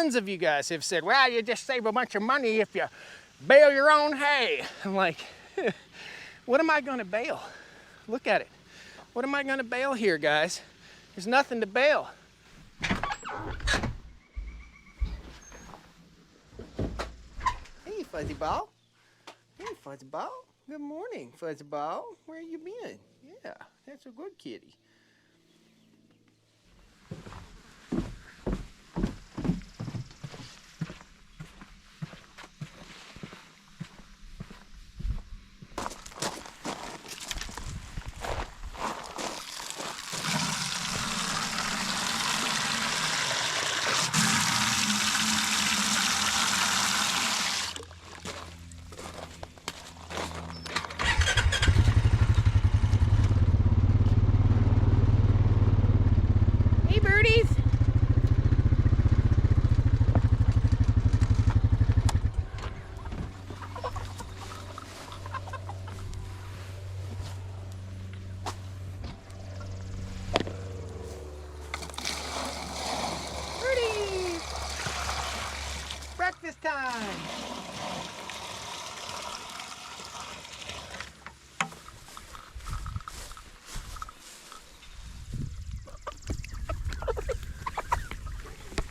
Tons of you guys have said, well, you just save a bunch of money if you bale your own hay. I'm like, what am I gonna bale? Look at it. What am I gonna bale here, guys? There's nothing to bale. Hey, Fuzzy Ball. Hey, Fuzzy Ball. Good morning, Fuzzy Ball. Where you been? Yeah, that's a good kitty. Breakfast time!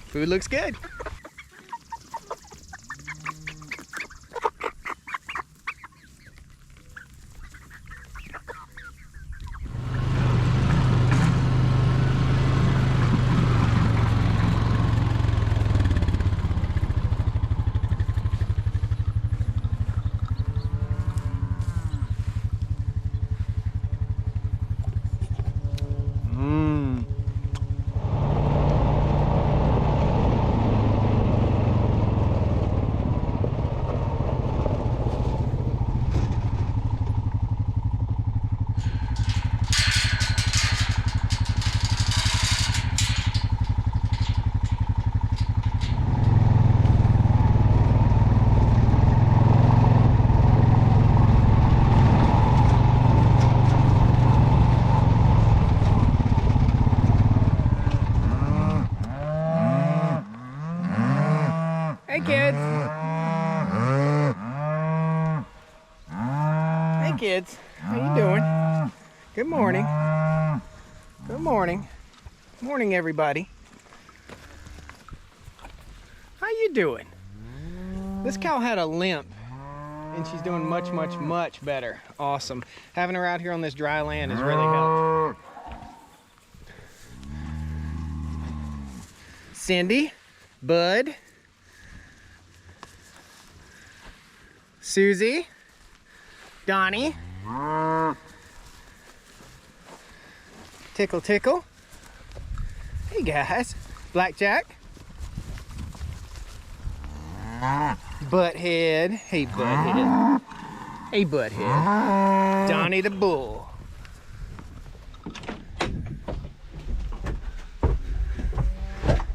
Food looks good. Hey kids! Hey kids, how you doing? Good morning. Good morning. Morning everybody. How you doing? This cow had a limp and she's doing much better. Awesome. Having her out here on this dry land has really helped. Cindy, Bud, Susie, Donnie, Tickle Tickle, hey guys, Blackjack, Butthead, hey Butthead, hey Butthead, Donnie the Bull.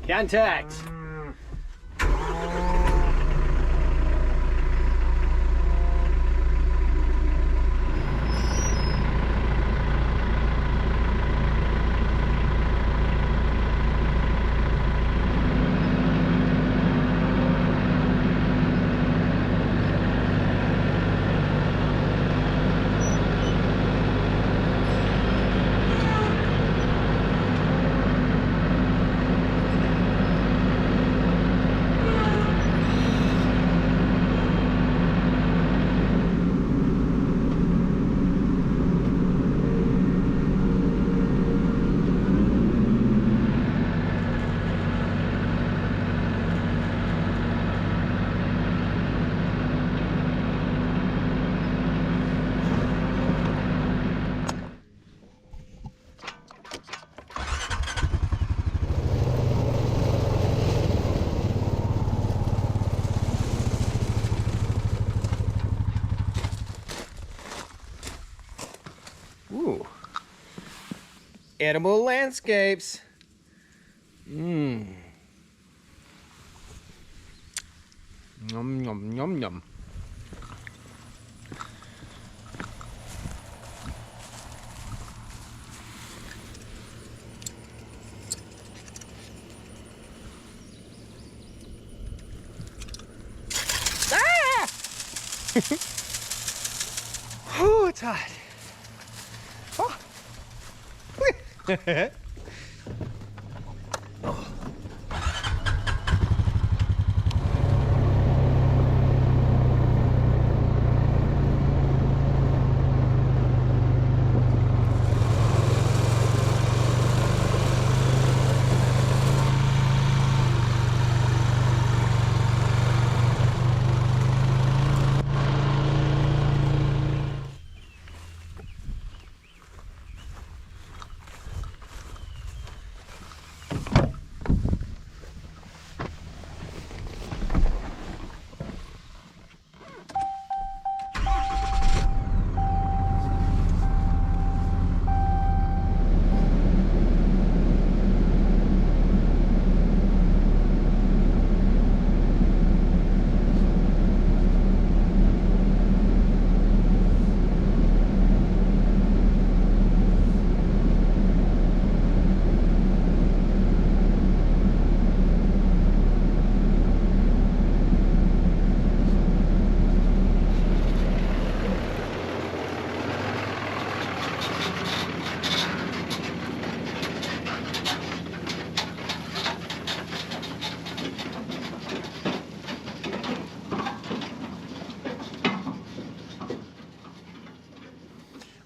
Contact. Ooh. Edible landscapes. Mmm. Yum, yum, yum, yum. Oh, it's hot. Oh.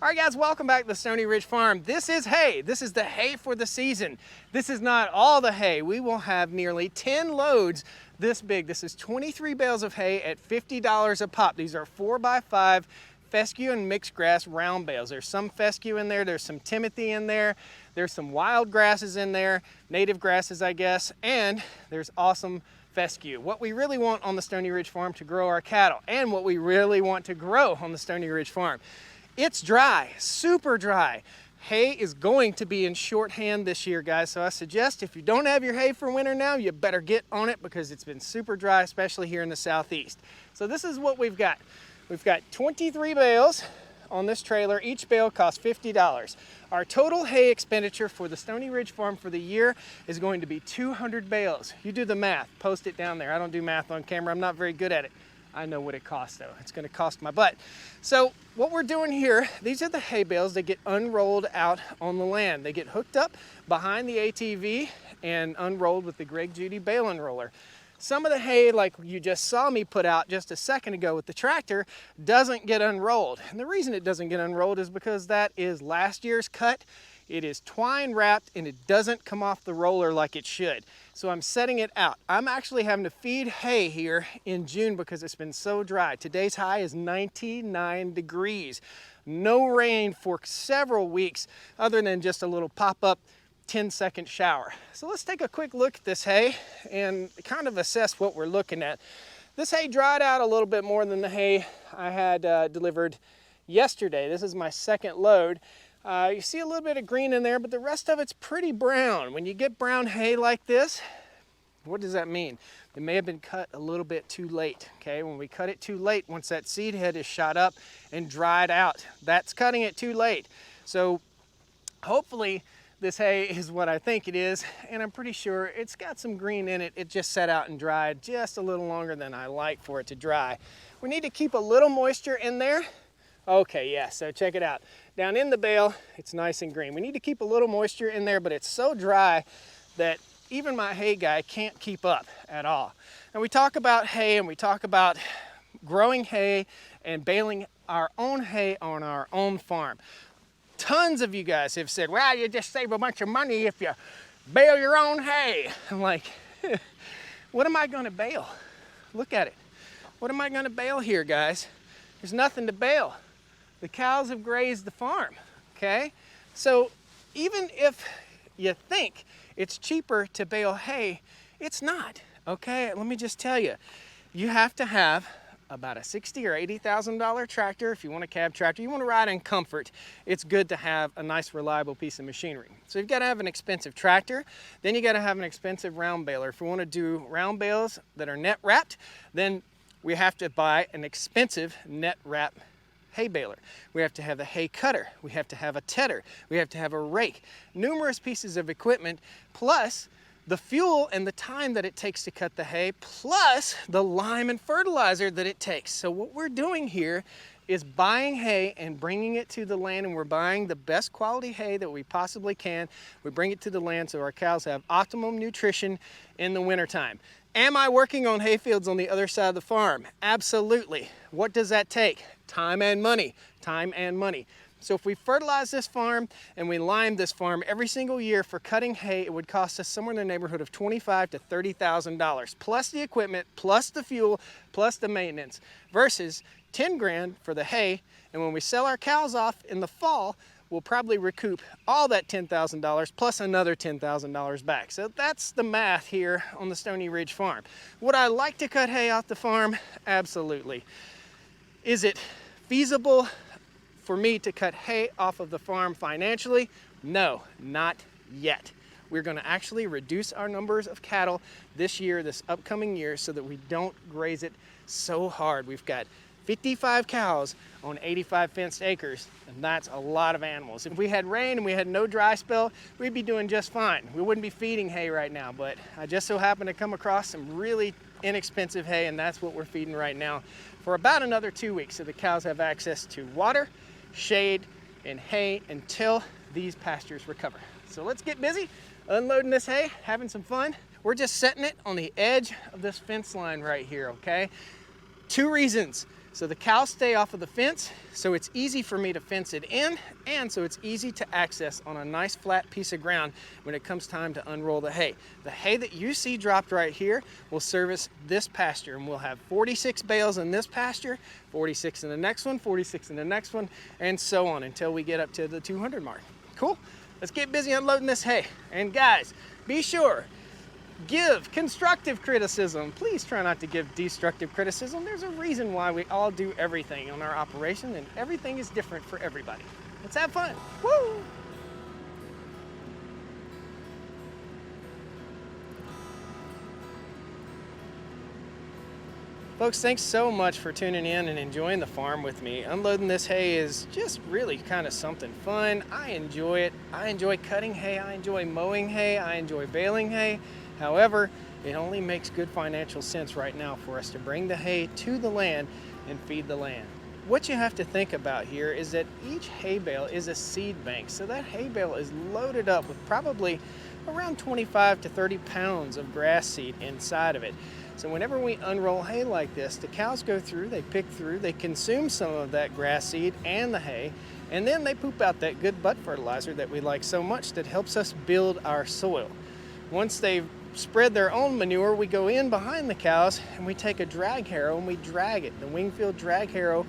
All right, guys, welcome back to the Stoney Ridge Farm. This is hay. This is the hay for the season. This is not all the hay. We will have nearly 10 loads this big. This is 23 bales of hay at $50 a pop. These are 4x5 fescue and mixed grass round bales. There's some fescue in there. There's some timothy in there. There's some wild grasses in there, native grasses, I guess, and there's awesome fescue. What we really want on the Stoney Ridge Farm to grow our cattle, and what we really want to grow on the Stoney Ridge Farm. It's dry, super dry. Hay is going to be in shorthand this year, guys, so I suggest if you don't have your hay for winter now, you better get on it because it's been super dry, especially here in the southeast. So this is what we've got. We've got 23 bales on this trailer. Each bale costs $50. Our total hay expenditure for the Stoney Ridge Farm for the year is going to be 200 bales. You do the math, post it down there. I don't do math on camera, I'm not very good at it. I know what it costs though. It's gonna cost my butt. So what we're doing here, these are the hay bales that get unrolled out on the land. They get hooked up behind the ATV and unrolled with the Greg Judy bale unroller. Some of the hay, like you just saw me put out just a second ago with the tractor, doesn't get unrolled. And the reason it doesn't get unrolled is because that is last year's cut. It is twine wrapped and it doesn't come off the roller like it should. So I'm setting it out. I'm actually having to feed hay here in June because it's been so dry. Today's high is 99 degrees. No rain for several weeks other than just a little pop-up 10-second shower. So let's take a quick look at this hay and kind of assess what we're looking at. This hay dried out a little bit more than the hay I had delivered yesterday. This is my second load. You see a little bit of green in there, but the rest of it's pretty brown. When you get brown hay like this, what does that mean? It may have been cut a little bit too late, okay? When we cut it too late, once that seed head is shot up and dried out, that's cutting it too late. So hopefully this hay is what I think it is, and I'm pretty sure it's got some green in it. It just sat out and dried just a little longer than I like for it to dry. We need to keep a little moisture in there. Okay, yeah, so check it out. Down in the bale, it's nice and green. We need to keep a little moisture in there, but it's so dry that even my hay guy can't keep up at all. And we talk about hay and we talk about growing hay and baling our own hay on our own farm. Tons of you guys have said, well, you just save a bunch of money if you bale your own hay. I'm like, what am I gonna bale? Look at it. What am I gonna bale here, guys? There's nothing to bale. The cows have grazed the farm, okay? So even if you think it's cheaper to bale hay, it's not, okay? Let me just tell you, you have to have about a $60,000 or $80,000 tractor. If you want a cab tractor, you want to ride in comfort, it's good to have a nice reliable piece of machinery. So you've got to have an expensive tractor, then you got to have an expensive round baler. If we want to do round bales that are net wrapped, then we have to buy an expensive net wrap hay baler. We have to have a hay cutter. We have to have a tedder. We have to have a rake. Numerous pieces of equipment, plus the fuel and the time that it takes to cut the hay, plus the lime and fertilizer that it takes. So what we're doing here is buying hay and bringing it to the land, and we're buying the best quality hay that we possibly can. We bring it to the land so our cows have optimum nutrition in the wintertime. Am I working on hay fields on the other side of the farm? Absolutely. What does that take? Time and money. Time and money. So if we fertilize this farm and we lime this farm every single year for cutting hay, it would cost us somewhere in the neighborhood of $25,000 to $30,000, plus the equipment, plus the fuel, plus the maintenance, versus 10 grand for the hay. And when we sell our cows off in the fall, we'll probably recoup all that $10,000 plus another $10,000 back. So that's the math here on the Stoney Ridge farm. Would I like to cut hay off the farm? Absolutely. Is it feasible for me to cut hay off of the farm financially? No, not yet. We're going to actually reduce our numbers of cattle this year, this upcoming year, so that we don't graze it so hard. We've got 55 cows on 85 fenced acres, and that's a lot of animals. If we had rain and we had no dry spell, we'd be doing just fine. We wouldn't be feeding hay right now, but I just so happened to come across some really inexpensive hay, and that's what we're feeding right now for about another 2 weeks, so the cows have access to water, shade, and hay until these pastures recover. So let's get busy unloading this hay, having some fun. We're just setting it on the edge of this fence line right here, okay? 2 reasons. So the cows stay off of the fence, so it's easy for me to fence it in, and so it's easy to access on a nice flat piece of ground when it comes time to unroll the hay. The hay that you see dropped right here will service this pasture, and we'll have 46 bales in this pasture, 46 in the next one, 46 in the next one, and so on until we get up to the 200 mark. Cool? Let's get busy unloading this hay. And guys, be sure, give constructive criticism. Please try not to give destructive criticism. There's a reason why we all do everything on our operation, and everything is different for everybody. Let's have fun. Woo! Folks, thanks so much for tuning in and enjoying the farm with me. Unloading this hay is just really kind of something fun. I enjoy it. I enjoy cutting hay. I enjoy mowing hay. I enjoy baling hay. However, it only makes good financial sense right now for us to bring the hay to the land and feed the land. What you have to think about here is that each hay bale is a seed bank. So that hay bale is loaded up with probably around 25 to 30 pounds of grass seed inside of it. So whenever we unroll hay like this, the cows go through, they pick through, they consume some of that grass seed and the hay, and then they poop out that good butt fertilizer that we like so much that helps us build our soil. Once they've spread their own manure, we go in behind the cows and we take a drag harrow and we drag it. The Wingfield drag harrow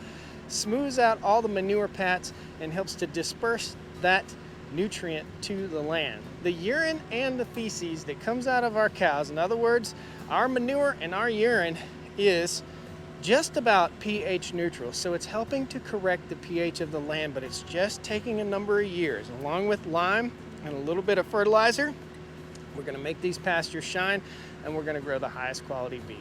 smooths out all the manure pats and helps to disperse that nutrient to the land. The urine and the feces that comes out of our cows, in other words, our manure and our urine, is just about pH neutral. So it's helping to correct the pH of the land, but it's just taking a number of years. Along with lime and a little bit of fertilizer, we're going to make these pastures shine, and we're going to grow the highest quality beef.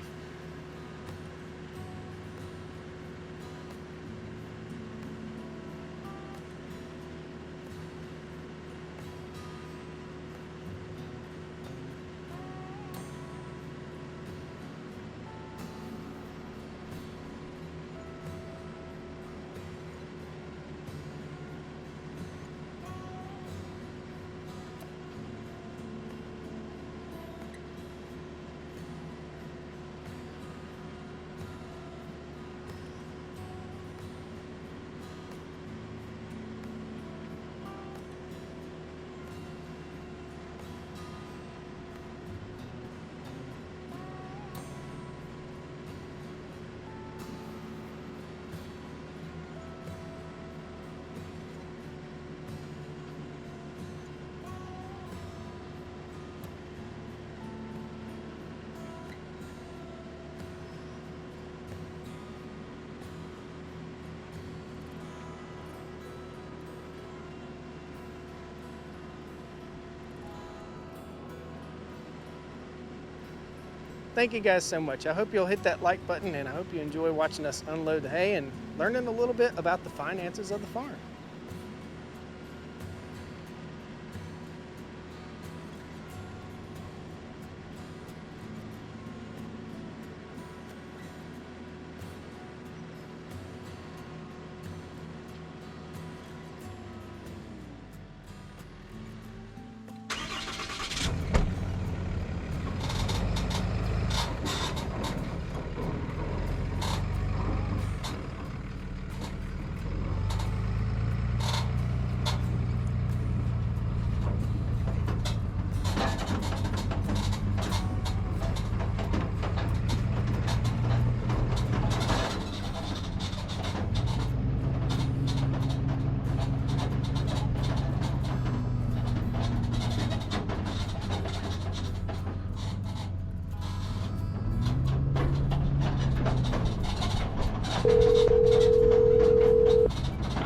Thank you guys so much. I hope you'll hit that like button, and I hope you enjoy watching us unload the hay and learning a little bit about the finances of the farm.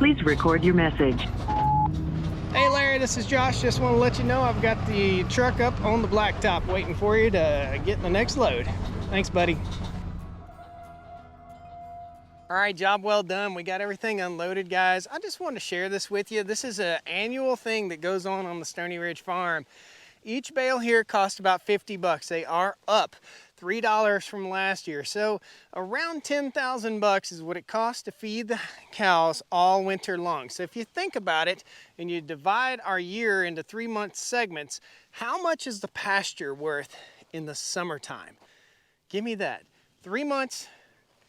Please record your message. Hey Larry, this is Josh. Just want to let you know I've got the truck up on the blacktop waiting for you to get the next load. Thanks, buddy. All right, job well done. We got everything unloaded, guys. I just wanted to share this with you. This is an annual thing that goes on the Stoney Ridge farm. Each bale here costs about 50 bucks. They are up $3 from last year. So around 10,000 bucks is what it costs to feed the cows all winter long. So if you think about it and you divide our year into 3-month segments, how much is the pasture worth in the summertime? Give me that. 3 months,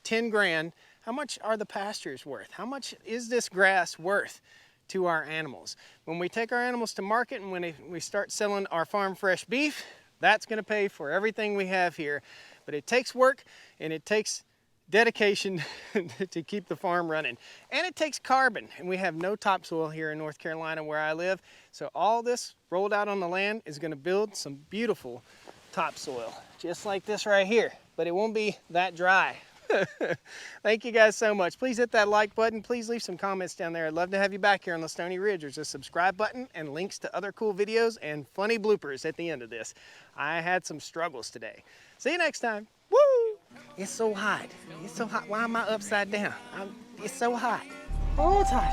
10 grand. How much are the pastures worth? How much is this grass worth to our animals? When we take our animals to market and when we start selling our farm fresh beef, that's gonna pay for everything we have here. But it takes work and it takes dedication to keep the farm running. And it takes carbon, and we have no topsoil here in North Carolina where I live. So all this rolled out on the land is gonna build some beautiful topsoil, just like this right here, but it won't be that dry. Thank you guys so much. Please hit that like button. Please leave some comments down there. I'd love to have you back here on the Stoney Ridge. There's a subscribe button and links to other cool videos and funny bloopers at the end of this. I had some struggles today. See you next time. Woo! It's so hot. It's so hot. Why am I upside down? It's so hot. Oh, it's hot.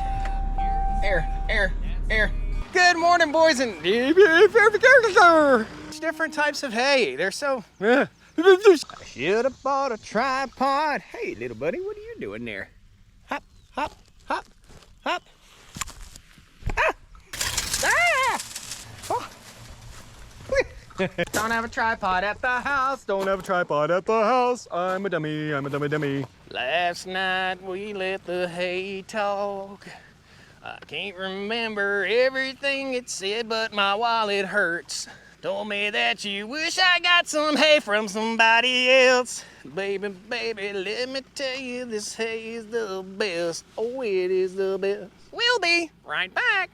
Air, air, air. Good morning, boys and different types of hay. They're so... I should have bought a tripod. Hey, little buddy, what are you doing there? Hop, hop, hop, hop. Ah! Ah! Oh. Don't have a tripod at the house. Don't have a tripod at the house. I'm a dummy. I'm a dummy dummy. Last night we let the hay talk. I can't remember everything it said, but my wallet hurts. Told me that you wish I got some hay from somebody else. Baby, baby, let me tell you, this hay is the best. Oh, it is the best. We'll be right back.